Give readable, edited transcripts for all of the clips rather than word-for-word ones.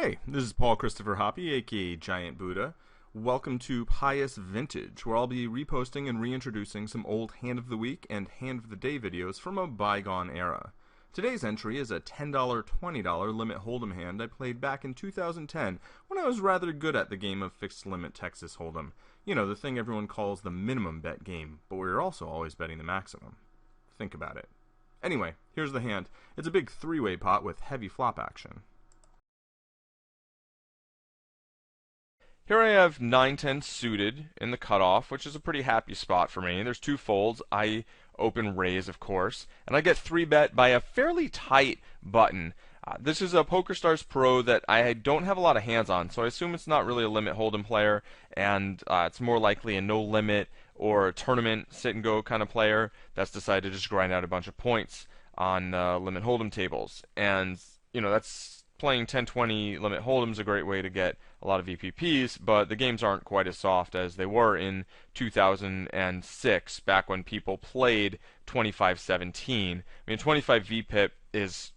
Hey, this is Paul Christopher Hoppy, aka Giant Buddha. Welcome to PIAS Vintage, where I'll be reposting and reintroducing some old Hand of the Week and Hand of the Day videos from a bygone era. Today's entry is a $10, $20 Limit Holdem hand I played back in 2010 when I was rather good at the game of fixed limit Texas Holdem. You know, the thing everyone calls the minimum bet game, but we were also always betting the maximum. Think about it. Anyway, here's the hand. It's a big three-way pot with heavy flop action. Here I have 9-10 suited in the cutoff, which is a pretty happy spot for me. There's two folds. I open raise, of course, and I get 3-bet by a fairly tight button. This is a PokerStars Pro that I don't have a lot of hands on, so I assume it's not really a Limit Holdem player, and it's more likely a no-limit or a tournament sit-and-go kind of player that's decided to just grind out a bunch of points on Limit Holdem tables. And, you know, that's playing 10-20 Limit Holdem's a great way to get a lot of VPPs, but the games aren't quite as soft as they were in 2006, back when people played 25-17. I mean, 25 VPIP is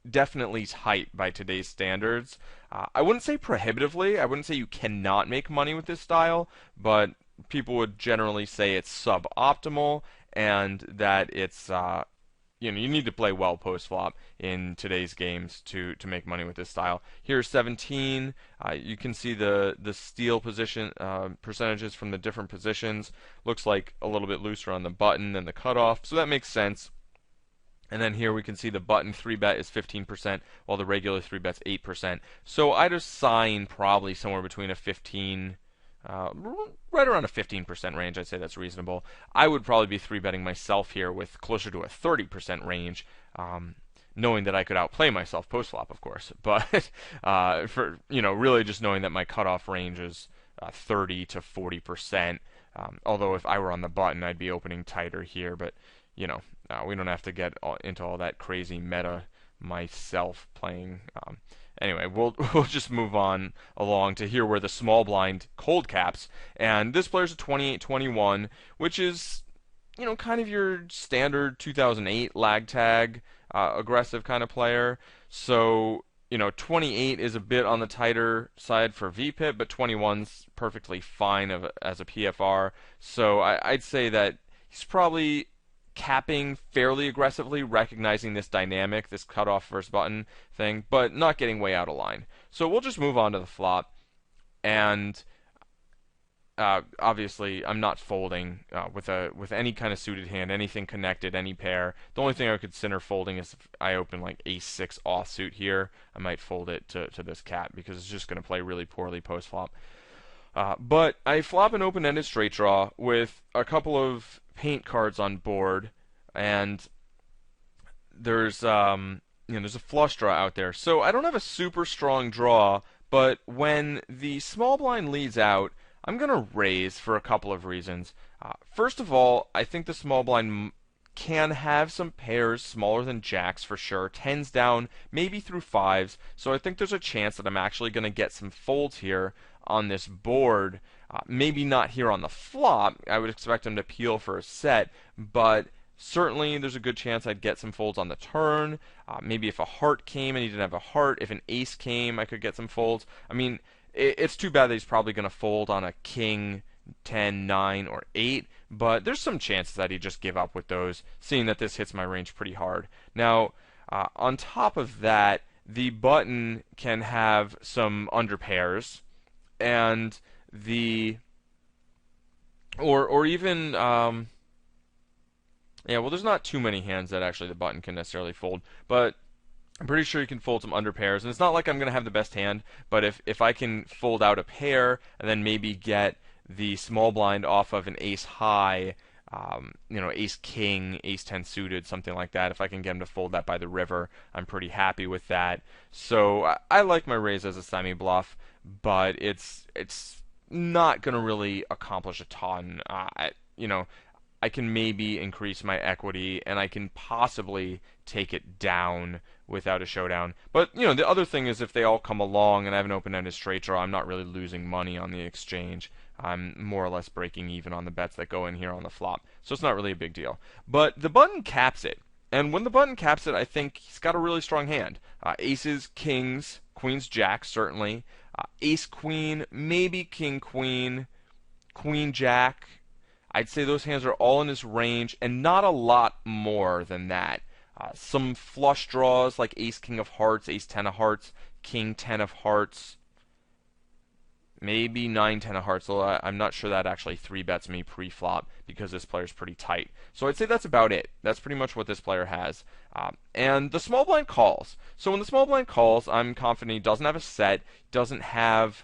definitely tight by today's standards. I wouldn't say prohibitively. I wouldn't say you cannot make money with this style, but people would generally say it's suboptimal and that it's you need to play well post-flop in today's games to make money with this style. Here's 17. You can see the steal position percentages from the different positions. Looks like a little bit looser on the button than the cutoff, so that makes sense. And then here we can see the button 3-bet is 15%, while the regular 3-bet's 8%. So I'd assign probably somewhere between a 15, right around a 15% range. I'd say that's reasonable. I would probably be 3-betting myself here with closer to a 30% range, knowing that I could outplay myself post-flop, of course. But for really just knowing that my cutoff range is 30 to 40%. Although if I were on the button, I'd be opening tighter here. But we don't have to get into all that crazy meta myself playing. Anyway, we'll just move on along to here where the small blind cold caps, and this player's a 28-21, which is kind of your standard 2008 lag tag aggressive kind of player. So 28 is a bit on the tighter side for VPIP, but 21's perfectly fine as a PFR. So I'd say that he's probably capping fairly aggressively, recognizing this dynamic, this cutoff versus button thing, but not getting way out of line. So we'll just move on to the flop, and obviously I'm not folding with any kind of suited hand, anything connected, any pair. The only thing I would consider folding is if I open like ace-6 offsuit here. I might fold it to this cat because it's just going to play really poorly post-flop. But I flop an open-ended straight draw with a couple of paint cards on board, and there's there's a flush draw out there. So I don't have a super strong draw, but when the small blind leads out, I'm going to raise for a couple of reasons. First of all, I think the small blind can have some pairs smaller than jacks for sure, 10s down, maybe through 5s, so I think there's a chance that I'm actually going to get some folds here on this board. Maybe not here on the flop. I would expect him to peel for a set, but certainly there's a good chance I'd get some folds on the turn. Maybe if a heart came and he didn't have a heart, if an ace came, I could get some folds. I mean, it's too bad that he's probably going to fold on a king, 10, 9, or 8, but there's some chances that he'd just give up with those, seeing that this hits my range pretty hard. Now, on top of that, the button can have some underpairs, and or even there's not too many hands that actually the button can necessarily fold, but I'm pretty sure you can fold some underpairs, and it's not like I'm going to have the best hand, but if I can fold out a pair and then maybe get the small blind off of an ace high, ace king, ace 10 suited, something like that, if I can get him to fold that by the river, I'm pretty happy with that. So I like my raise as a semi-bluff, but it's not going to really accomplish a ton. I can maybe increase my equity, and I can possibly take it down without a showdown. But, the other thing is if they all come along and I have an open-ended straight draw, I'm not really losing money on the exchange. I'm more or less breaking even on the bets that go in here on the flop. So it's not really a big deal. But the button caps it. And when the button caps it, I think he's got a really strong hand. Aces, kings, Queen's Jack, certainly. Ace Queen, maybe King Queen, Queen Jack. I'd say those hands are all in his range, and not a lot more than that. Some flush draws like Ace King of Hearts, Ace 10 of Hearts, King 10 of Hearts, maybe 9 10 of Hearts. Although I'm not sure that actually 3-bets me pre-flop because this player's pretty tight. So I'd say that's about it. That's pretty much what this player has. And the small blind calls. So when the small blind calls, I'm confident he doesn't have a set, doesn't have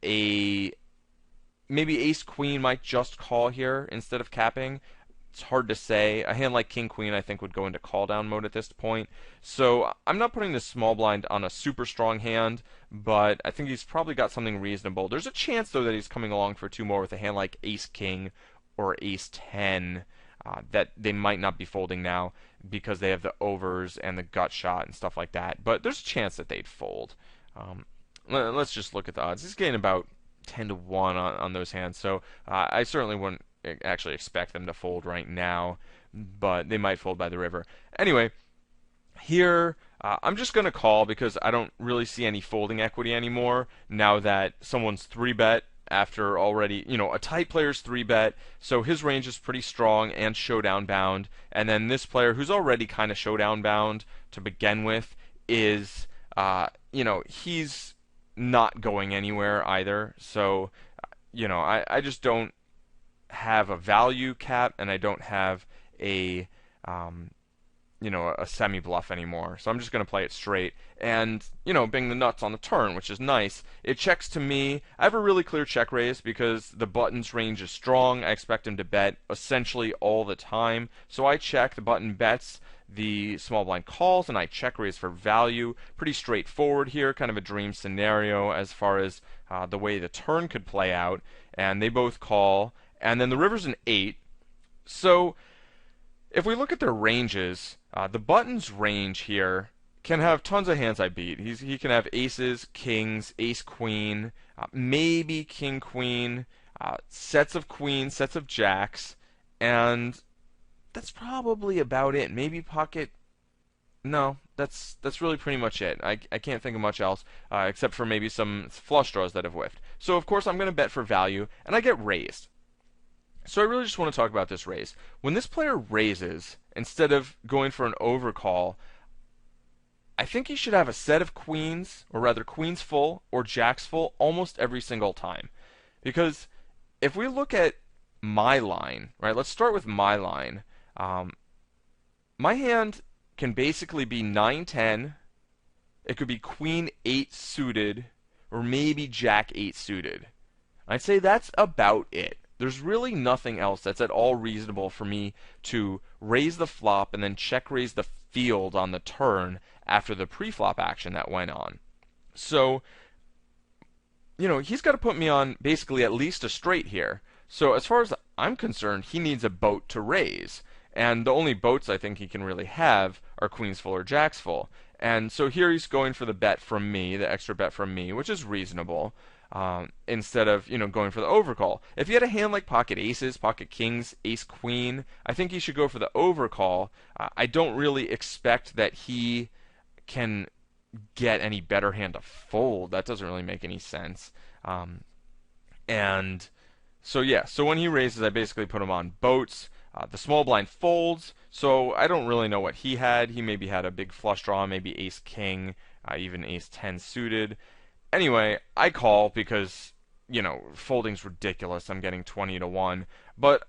a... Maybe Ace Queen might just call here instead of capping. It's hard to say. A hand like King Queen I think would go into call down mode at this point. So I'm not putting this small blind on a super strong hand, but I think he's probably got something reasonable. There's a chance though that he's coming along for two more with a hand like Ace King or Ace 10 that they might not be folding now because they have the overs and the gut shot and stuff like that. But there's a chance that they'd fold. Let's just look at the odds. He's getting about 10 to 1 on those hands, so I certainly wouldn't actually expect them to fold right now, but they might fold by the river. Anyway, here I'm just going to call because I don't really see any folding equity anymore now that someone's 3-bet after already, a tight player's 3-bet, so his range is pretty strong and showdown bound, and then this player who's already kind of showdown bound to begin with is, he's not going anywhere either. So, I just don't have a value cap, and I don't have a semi-bluff anymore. So I'm just going to play it straight and, bing the nuts on the turn, which is nice. It checks to me. I have a really clear check raise because the button's range is strong. I expect him to bet essentially all the time. So I check, the button bets, the small blind calls, and I check raise for value. Pretty straightforward here, kind of a dream scenario as far as the way the turn could play out. And they both call, and then the river's an 8. So if we look at their ranges, the button's range here can have tons of hands I beat. He can have aces, kings, ace queen, maybe king queen, sets of queens, sets of jacks, and that's probably about it. Maybe pocket. No, that's really pretty much it. I can't think of much else except for maybe some flush draws that have whiffed. So of course I'm going to bet for value, and I get raised. So I really just want to talk about this raise. When this player raises, instead of going for an overcall, I think he should have a set of queens, or rather queens full or jacks full, almost every single time. Because if we look at my line, right, let's start with my line. My hand can basically be 9-10, it could be queen 8 suited, or maybe jack 8 suited. I'd say that's about it. There's really nothing else that's at all reasonable for me to raise the flop and then check raise the field on the turn after the pre-flop action that went on. So, he's got to put me on basically at least a straight here. So as far as I'm concerned, he needs a boat to raise. And the only boats I think he can really have are queens full or jacks full. And so here he's going for the bet from me, the extra bet from me, which is reasonable. Instead of going for the overcall. If he had a hand like pocket aces, pocket kings, ace queen, I think he should go for the overcall. I don't really expect that he can get any better hand to fold. That doesn't really make any sense. And so yeah, so when he raises, I basically put him on boats. The small blind folds, so I don't really know what he had. He maybe had a big flush draw, maybe ace king, even ace 10 suited. Anyway, I call because, folding's ridiculous. I'm getting 20 to 1. But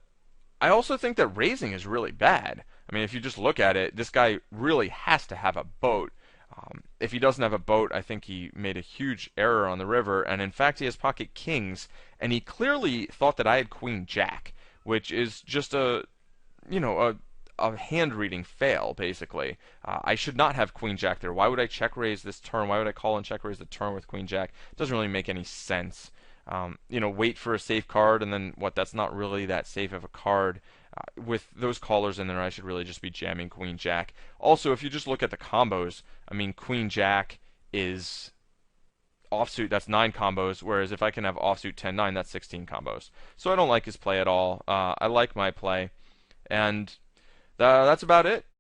I also think that raising is really bad. I mean, if you just look at it, this guy really has to have a boat. If he doesn't have a boat, I think he made a huge error on the river. And in fact, he has pocket kings. And he clearly thought that I had queen jack, which is just a hand reading fail, basically. I should not have queen jack there. Why would I check raise this turn? Why would I call and check raise the turn with queen jack? It doesn't really make any sense. Wait for a safe card, and then that's not really that safe of a card. With those callers in there, I should really just be jamming queen jack. Also, if you just look at the combos, I mean, queen jack is offsuit, that's 9 combos, whereas if I can have offsuit 10-9, that's 16 combos. So I don't like his play at all. I like my play, and that's about it.